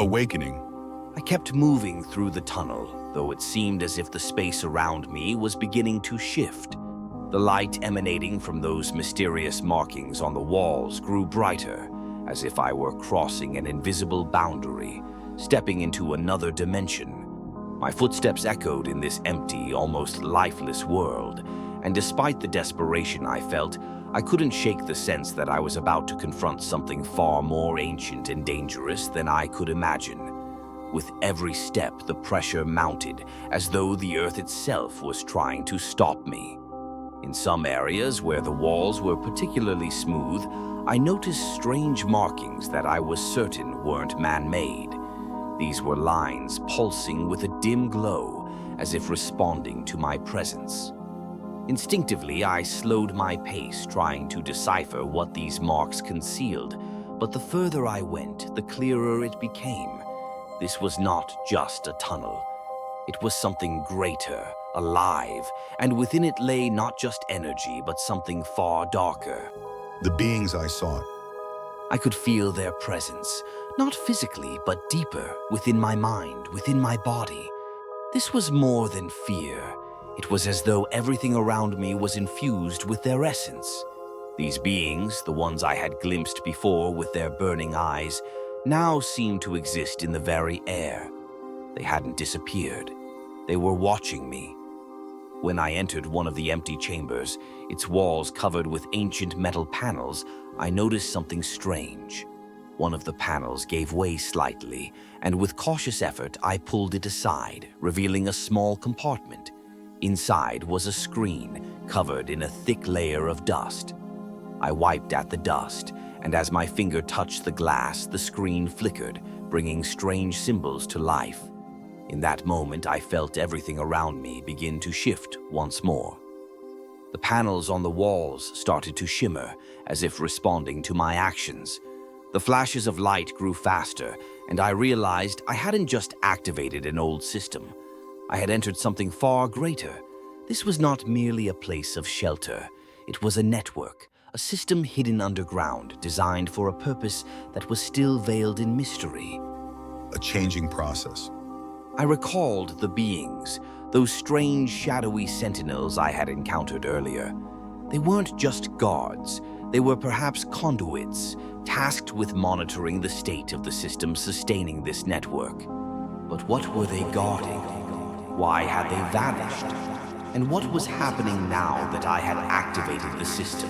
Awakening. I kept moving through the tunnel, though it seemed as if the space around me was beginning to shift. The light emanating from those mysterious markings on the walls grew brighter, as if I were crossing an invisible boundary, stepping into another dimension. My footsteps echoed in this empty, almost lifeless world, and despite the desperation I felt, I couldn't shake the sense that I was about to confront something far more ancient and dangerous than I could imagine. With every step, the pressure mounted, as though the earth itself was trying to stop me. In some areas where the walls were particularly smooth, I noticed strange markings that I was certain weren't man-made. These were lines pulsing with a dim glow, as if responding to my presence. Instinctively, I slowed my pace, trying to decipher what these marks concealed, but the further I went, the clearer it became. This was not just a tunnel. It was something greater, alive, and within it lay not just energy, but something far darker. The beings I sought. I could feel their presence, not physically, but deeper, within my mind, within my body. This was more than fear. It was as though everything around me was infused with their essence. These beings, the ones I had glimpsed before with their burning eyes, now seemed to exist in the very air. They hadn't disappeared. They were watching me. When I entered one of the empty chambers, its walls covered with ancient metal panels, I noticed something strange. One of the panels gave way slightly, and with cautious effort, I pulled it aside, revealing a small compartment. Inside was a screen, covered in a thick layer of dust. I wiped at the dust, and as my finger touched the glass, the screen flickered, bringing strange symbols to life. In that moment, I felt everything around me begin to shift once more. The panels on the walls started to shimmer, as if responding to my actions. The flashes of light grew faster, and I realized I hadn't just activated an old system. I had entered something far greater. This was not merely a place of shelter. It was a network, a system hidden underground, designed for a purpose that was still veiled in mystery. A changing process. I recalled the beings, those strange, shadowy sentinels I had encountered earlier. They weren't just guards. They were perhaps conduits, tasked with monitoring the state of the system sustaining this network. But what were they guarding? Why had they vanished? And what was happening now that I had activated the system?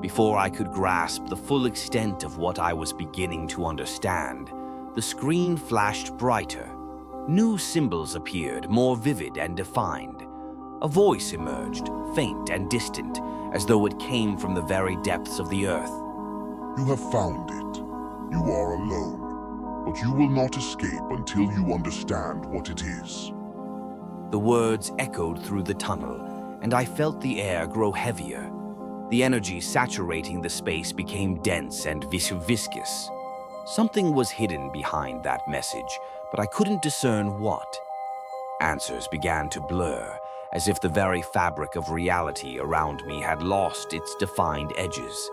Before I could grasp the full extent of what I was beginning to understand, the screen flashed brighter. New symbols appeared, more vivid and defined. A voice emerged, faint and distant, as though it came from the very depths of the earth. You have found it. You are alone, but you will not escape until you understand what it is. The words echoed through the tunnel, and I felt the air grow heavier. The energy saturating the space became dense and viscous. Something was hidden behind that message, but I couldn't discern what. Answers began to blur, as if the very fabric of reality around me had lost its defined edges.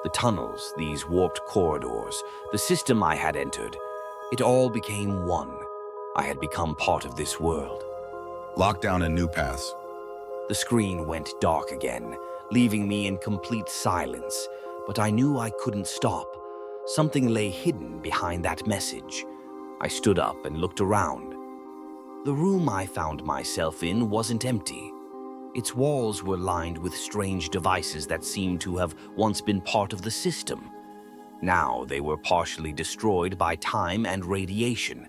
The tunnels, these warped corridors, the system I had entered, it all became one. I had become part of this world. Lockdown and new paths. The screen went dark again, leaving me in complete silence, but I knew I couldn't stop. Something lay hidden behind that message. I stood up and looked around. The room I found myself in wasn't empty. Its walls were lined with strange devices that seemed to have once been part of the system. Now they were partially destroyed by time and radiation.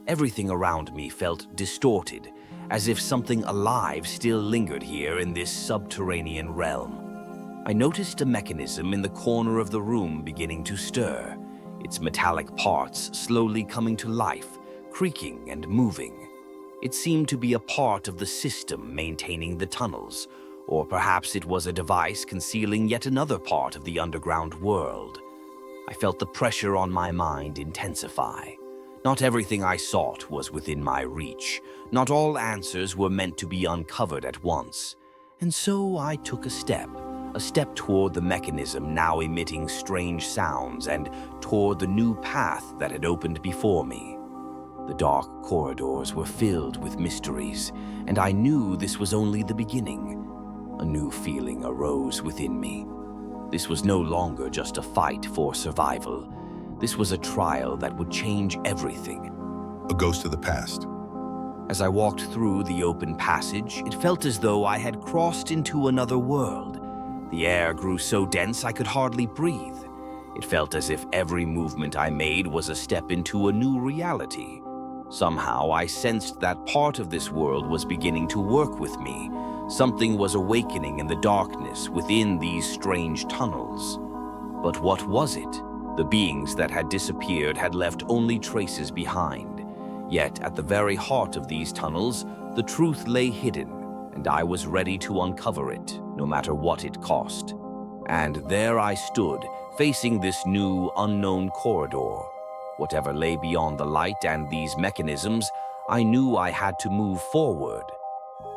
Everything around me felt distorted, as if something alive still lingered here in this subterranean realm. I noticed a mechanism in the corner of the room beginning to stir, its metallic parts slowly coming to life, creaking and moving. It seemed to be a part of the system maintaining the tunnels, or perhaps it was a device concealing yet another part of the underground world. I felt the pressure on my mind intensify. Not everything I sought was within my reach. Not all answers were meant to be uncovered at once. And so I took a step, a step toward the mechanism now emitting strange sounds and toward the new path that had opened before me. The dark corridors were filled with mysteries, and I knew this was only the beginning. A new feeling arose within me. This was no longer just a fight for survival. This was a trial that would change everything. A ghost of the past. As I walked through the open passage, it felt as though I had crossed into another world. The air grew so dense I could hardly breathe. It felt as if every movement I made was a step into a new reality. Somehow I sensed that part of this world was beginning to work with me. Something was awakening in the darkness within these strange tunnels. But what was it? The beings that had disappeared had left only traces behind. Yet at the very heart of these tunnels, the truth lay hidden, and I was ready to uncover it, no matter what it cost. And there I stood, facing this new, unknown corridor. Whatever lay beyond the light and these mechanisms, I knew I had to move forward.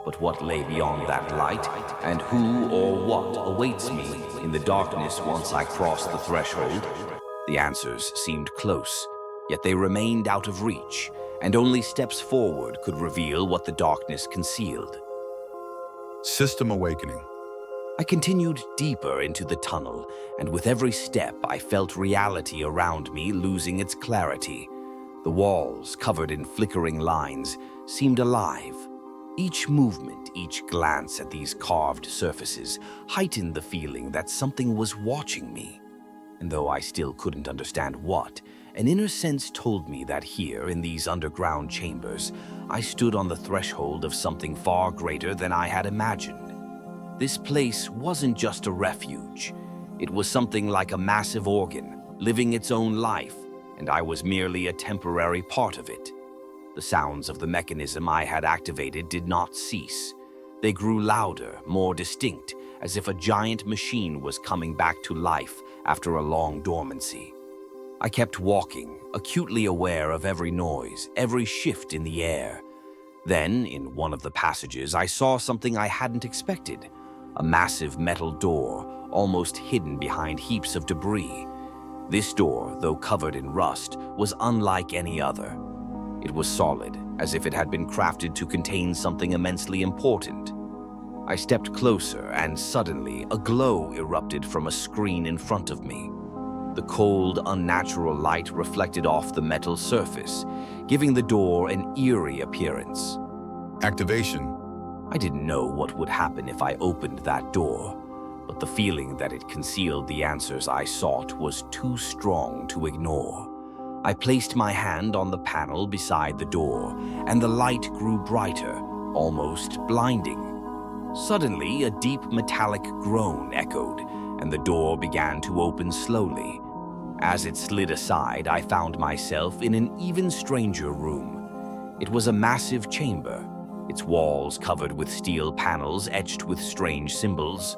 But what lay beyond that light, and who or what awaits me in the darkness once I cross the threshold? The answers seemed close, yet they remained out of reach, and only steps forward could reveal what the darkness concealed. System awakening. I continued deeper into the tunnel, and with every step I felt reality around me losing its clarity. The walls, covered in flickering lines, seemed alive. Each movement, each glance at these carved surfaces heightened the feeling that something was watching me. And though I still couldn't understand what, an inner sense told me that here, in these underground chambers, I stood on the threshold of something far greater than I had imagined. This place wasn't just a refuge. It was something like a massive organ, living its own life, and I was merely a temporary part of it. The sounds of the mechanism I had activated did not cease. They grew louder, more distinct, as if a giant machine was coming back to life after a long dormancy. I kept walking, acutely aware of every noise, every shift in the air. Then, in one of the passages, I saw something I hadn't expected. A massive metal door, almost hidden behind heaps of debris. This door, though covered in rust, was unlike any other. It was solid, as if it had been crafted to contain something immensely important. I stepped closer, and suddenly a glow erupted from a screen in front of me. The cold, unnatural light reflected off the metal surface, giving the door an eerie appearance. Activation. I didn't know what would happen if I opened that door, but the feeling that it concealed the answers I sought was too strong to ignore. I placed my hand on the panel beside the door, and the light grew brighter, almost blinding. Suddenly, a deep metallic groan echoed, and the door began to open slowly. As it slid aside, I found myself in an even stranger room. It was a massive chamber, its walls covered with steel panels etched with strange symbols.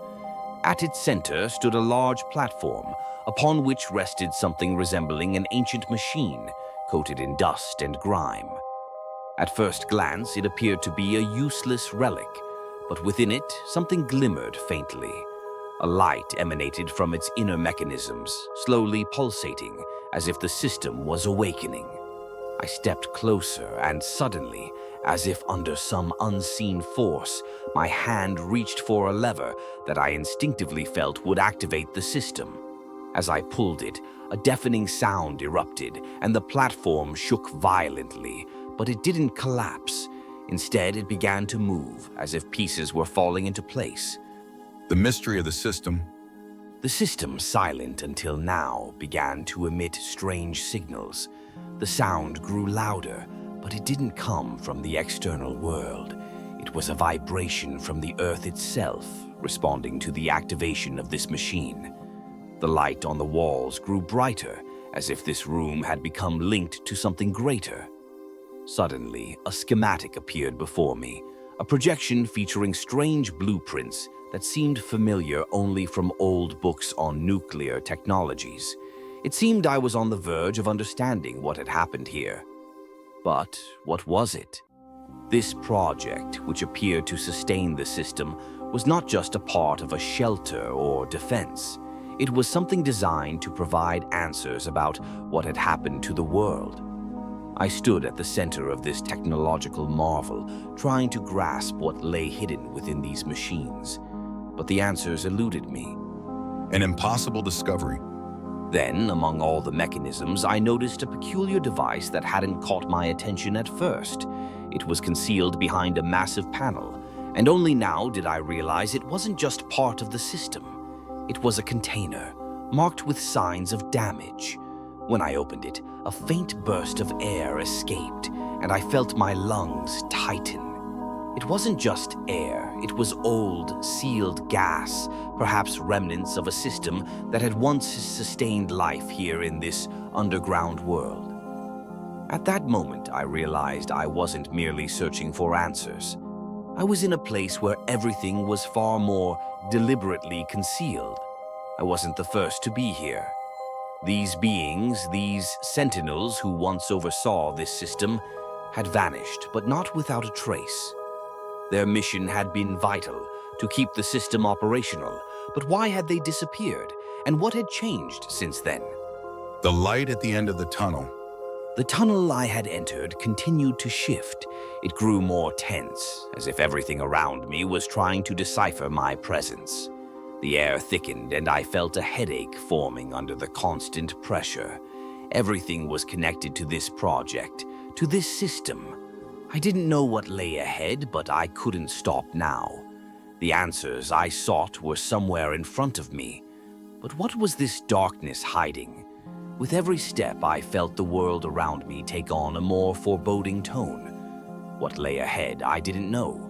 At its center stood a large platform, upon which rested something resembling an ancient machine, coated in dust and grime. At first glance, it appeared to be a useless relic, but within it, something glimmered faintly. A light emanated from its inner mechanisms, slowly pulsating, as if the system was awakening. I stepped closer, and suddenly, as if under some unseen force, my hand reached for a lever that I instinctively felt would activate the system. As I pulled it, a deafening sound erupted, and the platform shook violently, but it didn't collapse. Instead, it began to move, as if pieces were falling into place. The mystery of the system. The system, silent until now, began to emit strange signals. The sound grew louder, but it didn't come from the external world. It was a vibration from the Earth itself, responding to the activation of this machine. The light on the walls grew brighter, as if this room had become linked to something greater. Suddenly, a schematic appeared before me, a projection featuring strange blueprints that seemed familiar only from old books on nuclear technologies. It seemed I was on the verge of understanding what had happened here. But what was it? This project, which appeared to sustain the system, was not just a part of a shelter or defense. It was something designed to provide answers about what had happened to the world. I stood at the center of this technological marvel, trying to grasp what lay hidden within these machines. But the answers eluded me. An impossible discovery. Then, among all the mechanisms, I noticed a peculiar device that hadn't caught my attention at first. It was concealed behind a massive panel, and only now did I realize it wasn't just part of the system. It was a container, marked with signs of damage. When I opened it, a faint burst of air escaped, and I felt my lungs tighten. It wasn't just air, it was old, sealed gas, perhaps remnants of a system that had once sustained life here in this underground world. At that moment, I realized I wasn't merely searching for answers. I was in a place where everything was far more deliberately concealed. I wasn't the first to be here. These beings, these sentinels who once oversaw this system, had vanished, but not without a trace. Their mission had been vital, to keep the system operational, but why had they disappeared, and what had changed since then? The light at the end of the tunnel. The tunnel I had entered continued to shift. It grew more tense, as if everything around me was trying to decipher my presence. The air thickened, and I felt a headache forming under the constant pressure. Everything was connected to this project, to this system. I didn't know what lay ahead, but I couldn't stop now. The answers I sought were somewhere in front of me. But what was this darkness hiding? With every step, I felt the world around me take on a more foreboding tone. What lay ahead, I didn't know.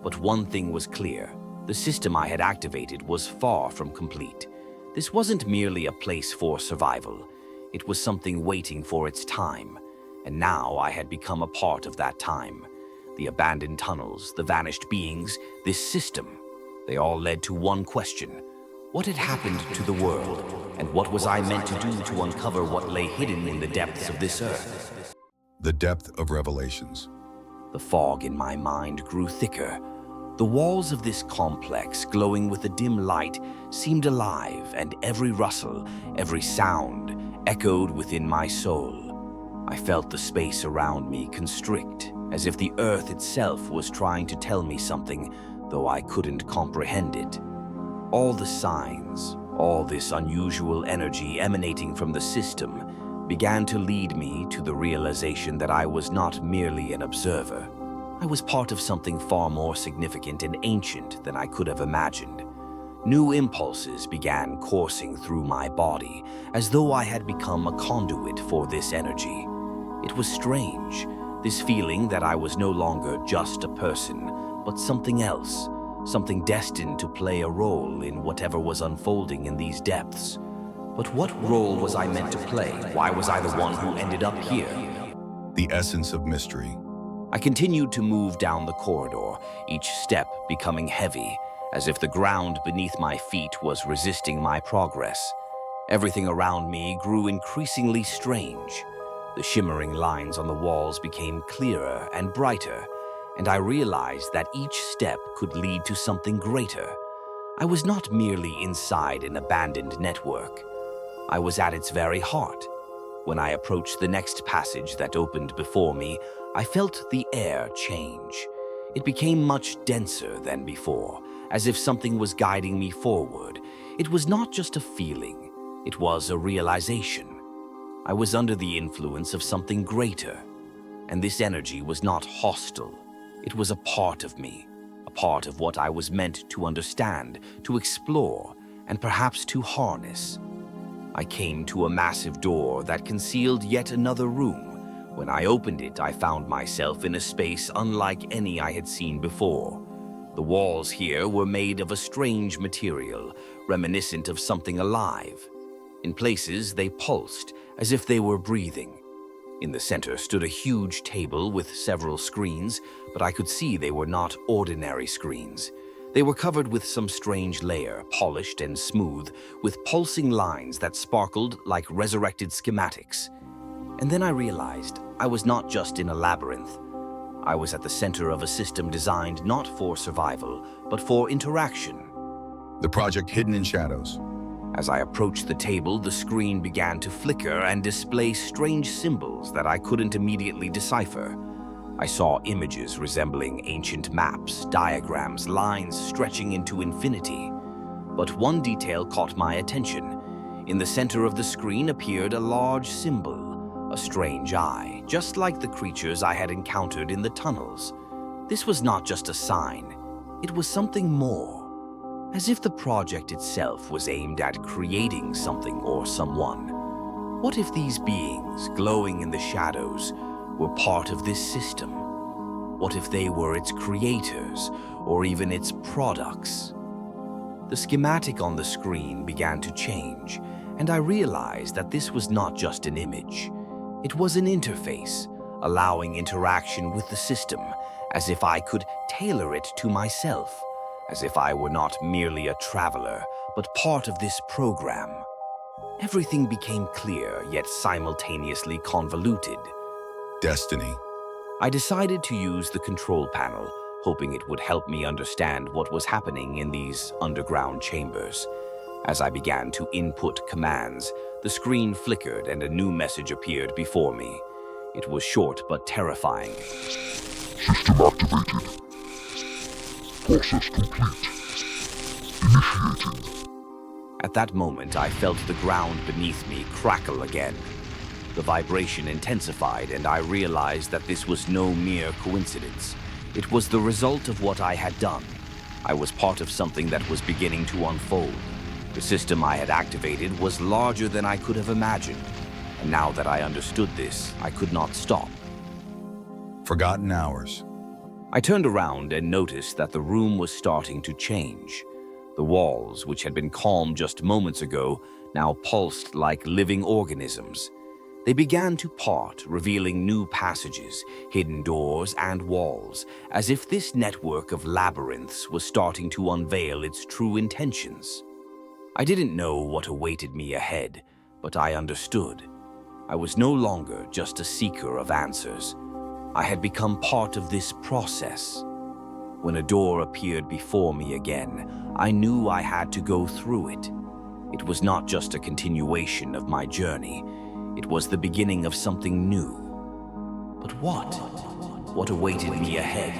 But one thing was clear. The system I had activated was far from complete. This wasn't merely a place for survival. It was something waiting for its time. And now I had become a part of that time. The abandoned tunnels, the vanished beings, this system, they all led to one question. What had happened to the world? And what was I meant to do to uncover what lay hidden in the depths of this earth? The depth of revelations. The fog in my mind grew thicker. The walls of this complex, glowing with a dim light, seemed alive, and every rustle, every sound, echoed within my soul. I felt the space around me constrict, as if the earth itself was trying to tell me something, though I couldn't comprehend it. All the signs, all this unusual energy emanating from the system, began to lead me to the realization that I was not merely an observer. I was part of something far more significant and ancient than I could have imagined. New impulses began coursing through my body, as though I had become a conduit for this energy. It was strange, this feeling that I was no longer just a person, but something else, something destined to play a role in whatever was unfolding in these depths. But what role was I meant to play? Why was I the one who ended up here? The essence of mystery. I continued to move down the corridor, each step becoming heavy, as if the ground beneath my feet was resisting my progress. Everything around me grew increasingly strange. The shimmering lines on the walls became clearer and brighter, and I realized that each step could lead to something greater. I was not merely inside an abandoned network. I was at its very heart. When I approached the next passage that opened before me, I felt the air change. It became much denser than before, as if something was guiding me forward. It was not just a feeling, it was a realization. I was under the influence of something greater, and this energy was not hostile. It was a part of me, a part of what I was meant to understand, to explore, and perhaps to harness. I came to a massive door that concealed yet another room. When I opened it, I found myself in a space unlike any I had seen before. The walls here were made of a strange material, reminiscent of something alive. In places, they pulsed, as if they were breathing. In the center stood a huge table with several screens, but I could see they were not ordinary screens. They were covered with some strange layer, polished and smooth, with pulsing lines that sparkled like resurrected schematics. And then I realized I was not just in a labyrinth. I was at the center of a system designed not for survival, but for interaction. The project hidden in shadows. As I approached the table, the screen began to flicker and display strange symbols that I couldn't immediately decipher. I saw images resembling ancient maps, diagrams, lines stretching into infinity. But one detail caught my attention. In the center of the screen appeared a large symbol, a strange eye, just like the creatures I had encountered in the tunnels. This was not just a sign, it was something more. As if the project itself was aimed at creating something or someone. What if these beings, glowing in the shadows, were part of this system? What if they were its creators, or even its products? The schematic on the screen began to change, and I realized that this was not just an image. It was an interface, allowing interaction with the system, as if I could tailor it to myself. As if I were not merely a traveler, but part of this program. Everything became clear, yet simultaneously convoluted. Destiny. I decided to use the control panel, hoping it would help me understand what was happening in these underground chambers. As I began to input commands, the screen flickered and a new message appeared before me. It was short but terrifying. System activated. Process complete. Initiating. At that moment, I felt the ground beneath me crackle again. The vibration intensified, and I realized that this was no mere coincidence. It was the result of what I had done. I was part of something that was beginning to unfold. The system I had activated was larger than I could have imagined. And now that I understood this, I could not stop. Forgotten hours. I turned around and noticed that the room was starting to change. The walls, which had been calm just moments ago, now pulsed like living organisms. They began to part, revealing new passages, hidden doors, and walls, as if this network of labyrinths was starting to unveil its true intentions. I didn't know what awaited me ahead, but I understood. I was no longer just a seeker of answers. I had become part of this process. When a door appeared before me again, I knew I had to go through it. It was not just a continuation of my journey. It was the beginning of something new. But what? What awaited me ahead?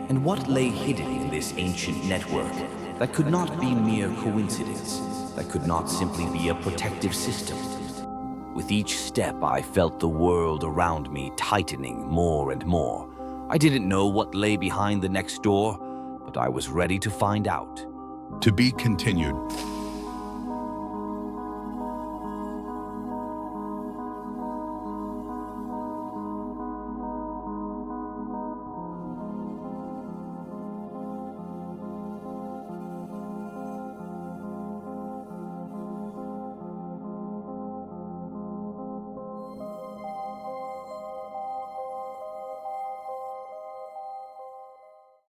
And what lay hidden in this ancient network that could not be mere coincidence, that could not simply be a protective system? With each step, I felt the world around me tightening more and more. I didn't know what lay behind the next door, but I was ready to find out. To be continued.